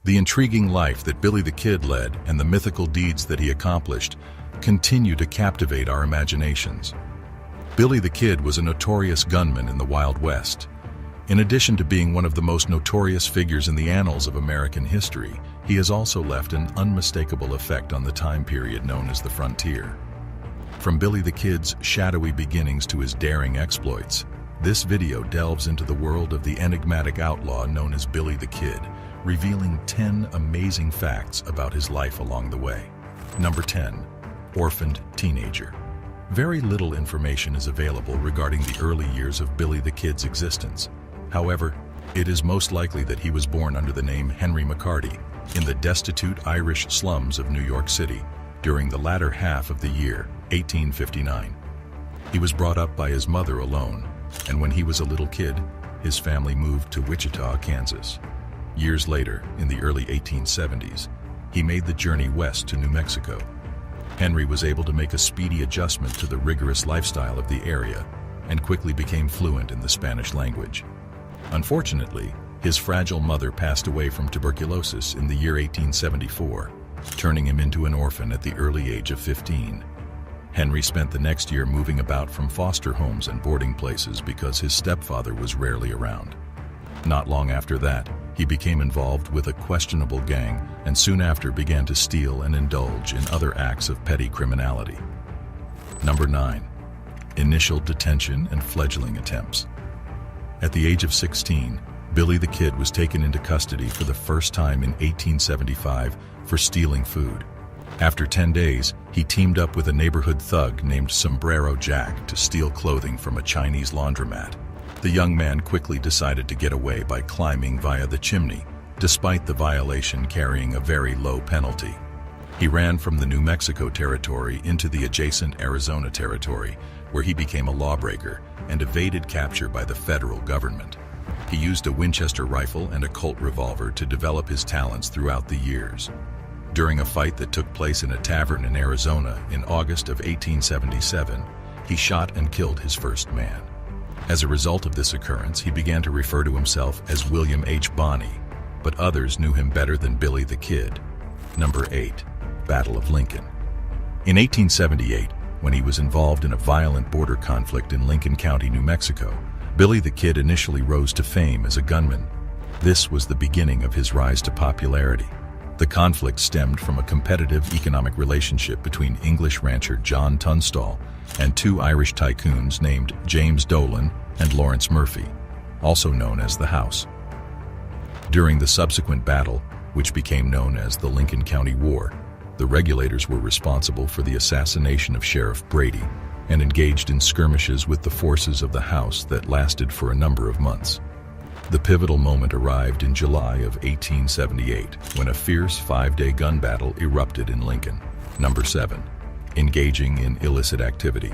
The intriguing life that Billy the Kid led and the mythical deeds that he accomplished continue to captivate our imaginations. Billy the Kid was a notorious gunman in the Wild West. In addition to being one of the most notorious figures in the annals of American history, he has also left an unmistakable effect on the time period known as the frontier. From Billy the Kid's shadowy beginnings to his daring exploits, this video delves into the world of the enigmatic outlaw known as Billy the Kid, revealing 10 amazing facts about his life along the way. Number 10. Orphaned teenager. Very little information is available regarding the early years of Billy the Kid's existence. However, it is most likely that he was born under the name Henry McCarty in the destitute Irish slums of New York City during the latter half of the year 1859. He was brought up by his mother alone, and when he was a little kid, his family moved to Wichita, Kansas. Years later, in the early 1870s, he made the journey west to New Mexico. Henry was able to make a speedy adjustment to the rigorous lifestyle of the area and quickly became fluent in the Spanish language. Unfortunately, his fragile mother passed away from tuberculosis in the year 1874, turning him into an orphan at the early age of 15. Henry spent the next year moving about from foster homes and boarding places because his stepfather was rarely around. Not long after that, he became involved with a questionable gang and soon after began to steal and indulge in other acts of petty criminality. Number 9. Initial detention and fledgling attempts. At the age of 16, Billy the Kid was taken into custody for the first time in 1875 for stealing food. After 10 days, he teamed up with a neighborhood thug named Sombrero Jack to steal clothing from a Chinese laundromat. The young man quickly decided to get away by climbing via the chimney, despite the violation carrying a very low penalty. He ran from the New Mexico territory into the adjacent Arizona territory, where he became a lawbreaker and evaded capture by the federal government. He used a Winchester rifle and a Colt revolver to develop his talents throughout the years. During a fight that took place in a tavern in Arizona in August of 1877, he shot and killed his first man. As a result of this occurrence, he began to refer to himself as William H. Bonney, but others knew him better than Billy the Kid. Number 8. Battle of Lincoln. In 1878, when he was involved in a violent border conflict in Lincoln County, New Mexico, Billy the Kid initially rose to fame as a gunman. This was the beginning of his rise to popularity. The conflict stemmed from a competitive economic relationship between English rancher John Tunstall and two Irish tycoons named James Dolan and Lawrence Murphy, also known as the House. During the subsequent battle, which became known as the Lincoln County War, the regulators were responsible for the assassination of Sheriff Brady and engaged in skirmishes with the forces of the House that lasted for a number of months. The pivotal moment arrived in July of 1878 when a fierce 5-day gun battle erupted in Lincoln. Number 7. Engaging in illicit activity.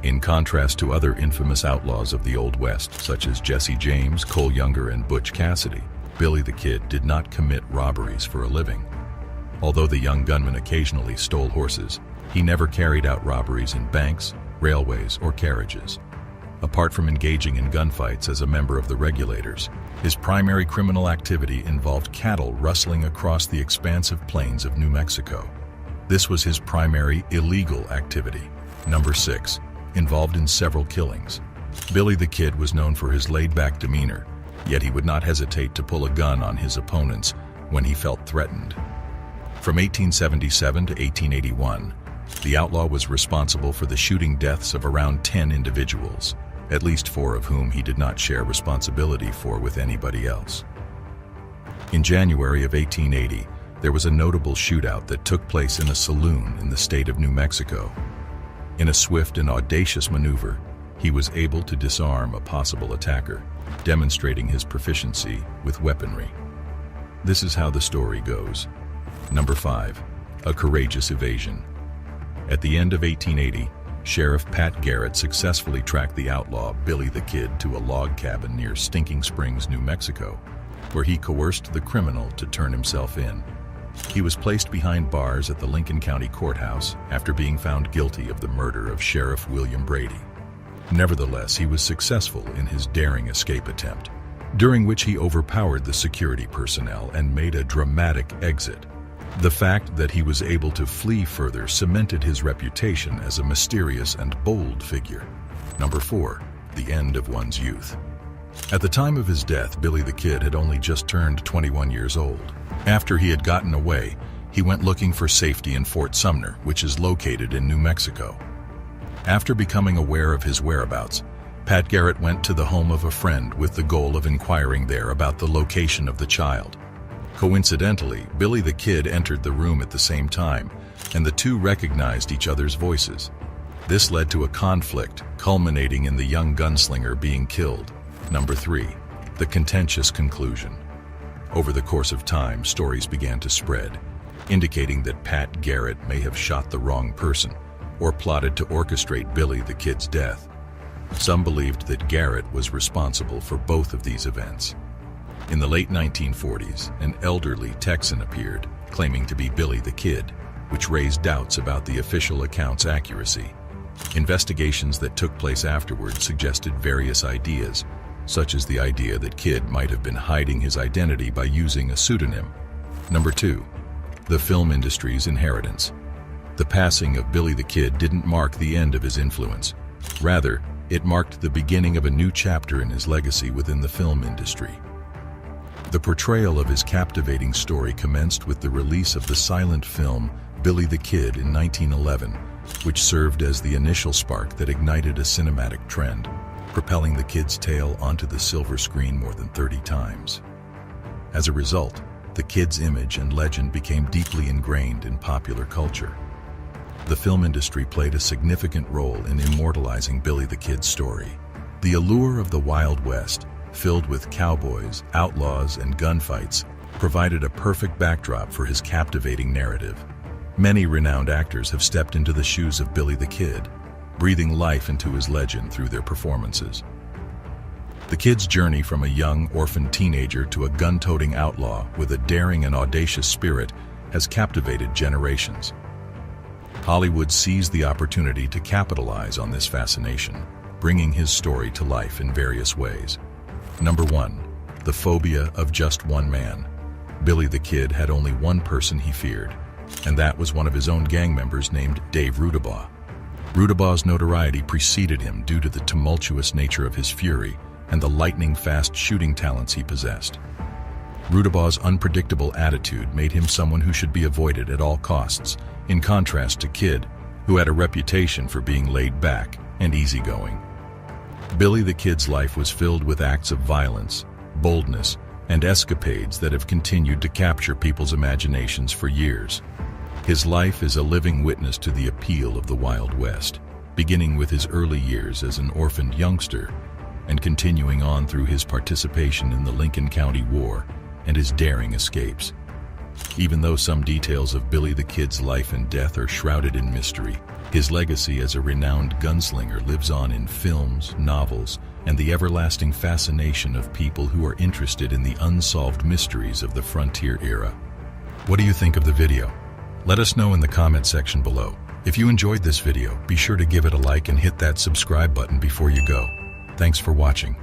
In contrast to other infamous outlaws of the Old West, such as Jesse James, Cole Younger, and Butch Cassidy, Billy the Kid did not commit robberies for a living. Although the young gunman occasionally stole horses, he never carried out robberies in banks, railways, or carriages. Apart from engaging in gunfights as a member of the regulators, his primary criminal activity involved cattle rustling across the expansive plains of New Mexico. This was his primary illegal activity. Number 6. Involved in several killings. Billy the Kid was known for his laid-back demeanor, yet he would not hesitate to pull a gun on his opponents when he felt threatened. From 1877 to 1881, the outlaw was responsible for the shooting deaths of around 10 individuals, at least 4 of whom he did not share responsibility for with anybody else. In January of 1880, there was a notable shootout that took place in a saloon in the state of New Mexico. In a swift and audacious maneuver, he was able to disarm a possible attacker, demonstrating his proficiency with weaponry. This is how the story goes. Number 5. A courageous evasion. At the end of 1880, Sheriff Pat Garrett successfully tracked the outlaw Billy the Kid to a log cabin near Stinking Springs, New Mexico, where he coerced the criminal to turn himself in. He was placed behind bars at the Lincoln County Courthouse after being found guilty of the murder of Sheriff William Brady. Nevertheless, he was successful in his daring escape attempt. during which he overpowered the security personnel and made a dramatic exit. The fact that he was able to flee further cemented his reputation as a mysterious and bold figure. Number 4. The end of one's youth. At the time of his death, Billy the Kid had only just turned 21 years old. After he had gotten away, he went looking for safety in Fort Sumner, which is located in New Mexico. After becoming aware of his whereabouts, Pat Garrett went to the home of a friend with the goal of inquiring there about the location of the child. Coincidentally, Billy the Kid entered the room at the same time, and the two recognized each other's voices. This led to a conflict, culminating in the young gunslinger being killed. Number 3. The contentious conclusion. Over the course of time, stories began to spread, indicating that Pat Garrett may have shot the wrong person or plotted to orchestrate Billy the Kid's death. Some believed that Garrett was responsible for both of these events. In the late 1940s, an elderly Texan appeared, claiming to be Billy the Kid, which raised doubts about the official account's accuracy. Investigations that took place afterward suggested various ideas, such as the idea that Kid might have been hiding his identity by using a pseudonym. Number 2. The film industry's inheritance. The passing of Billy the Kid didn't mark the end of his influence. Rather, it marked the beginning of a new chapter in his legacy within the film industry. The portrayal of his captivating story commenced with the release of the silent film Billy the Kid in 1911, which served as the initial spark that ignited a cinematic trend, propelling the Kid's tale onto the silver screen more than 30 times. As a result, the Kid's image and legend became deeply ingrained in popular culture. The film industry played a significant role in immortalizing Billy the Kid's story. The allure of the Wild West, filled with cowboys, outlaws, and gunfights, provided a perfect backdrop for his captivating narrative. Many renowned actors have stepped into the shoes of Billy the Kid, breathing life into his legend through their performances. The Kid's journey from a young, orphaned teenager to a gun-toting outlaw with a daring and audacious spirit has captivated generations. Hollywood seized the opportunity to capitalize on this fascination, bringing his story to life in various ways. Number 1. The phobia of just one man. Billy the Kid had only one person he feared, and that was one of his own gang members named Dave Rudabaugh. Rudabaugh's notoriety preceded him due to the tumultuous nature of his fury and the lightning-fast shooting talents he possessed. Rudabaugh's unpredictable attitude made him someone who should be avoided at all costs, in contrast to Kid, who had a reputation for being laid back and easygoing. Billy the Kid's life was filled with acts of violence, boldness, and escapades that have continued to capture people's imaginations for years. His life is a living witness to the appeal of the Wild West, beginning with his early years as an orphaned youngster and continuing on through his participation in the Lincoln County War and his daring escapes. Even though some details of Billy the Kid's life and death are shrouded in mystery, his legacy as a renowned gunslinger lives on in films, novels, and the everlasting fascination of people who are interested in the unsolved mysteries of the frontier era. What do you think of the video? Let us know in the comment section below. If you enjoyed this video, be sure to give it a like and hit that subscribe button before you go. Thanks for watching.